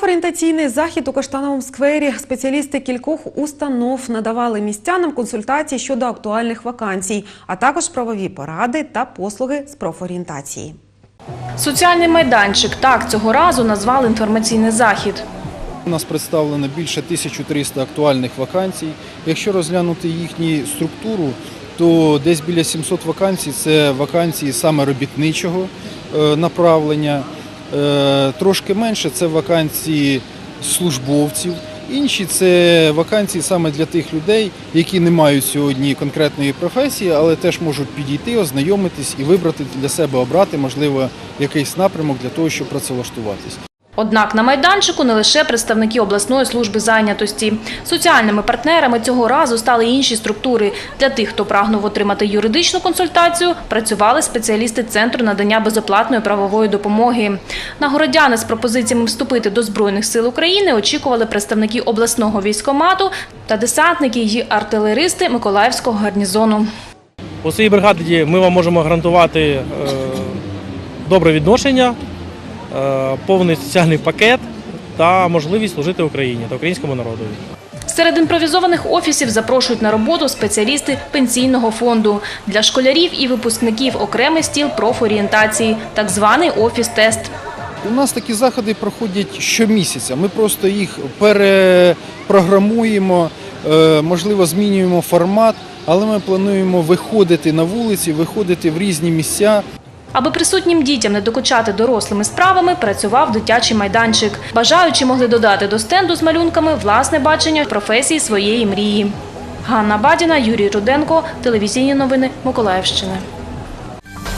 Орієнтаційний захід у Каштановому сквері. Спеціалісти кількох установ надавали містянам консультації щодо актуальних вакансій, а також правові поради та послуги з профорієнтації. Соціальний майданчик – так цього разу назвали інформаційний захід. У нас представлено більше 1300 актуальних вакансій. Якщо розглянути їхню структуру, то десь біля 700 вакансій – це вакансії саме робітничого направлення. Трошки менше – це вакансії службовців. Інші – це вакансії саме для тих людей, які не мають сьогодні конкретної професії, але теж можуть підійти, ознайомитись і вибрати для себе, обрати, можливо, якийсь напрямок для того, щоб працевлаштуватись. Однак на майданчику не лише представники обласної служби зайнятості. Соціальними партнерами цього разу стали інші структури. Для тих, хто прагнув отримати юридичну консультацію, працювали спеціалісти Центру надання безоплатної правової допомоги. На городяни з пропозиціями вступити до Збройних сил України очікували представники обласного військкомату та десантники й артилеристи Миколаївського гарнізону. У своїй бригаді ми вам можемо гарантувати добре відношення, повний соціальний пакет та можливість служити Україні та українському народові. Серед імпровізованих офісів запрошують на роботу спеціалісти пенсійного фонду. Для школярів і випускників окремий стіл профорієнтації, так званий офіс-тест. У нас такі заходи проходять щомісяця. Ми просто їх перепрограмуємо, можливо, змінюємо формат, але ми плануємо виходити на вулиці, виходити в різні місця. Аби присутнім дітям не докучати дорослими справами, працював дитячий майданчик. Бажаючі могли додати до стенду з малюнками власне бачення професії своєї мрії. Ганна Бадіна, Юрій Руденко, телевізійні новини Миколаївщини.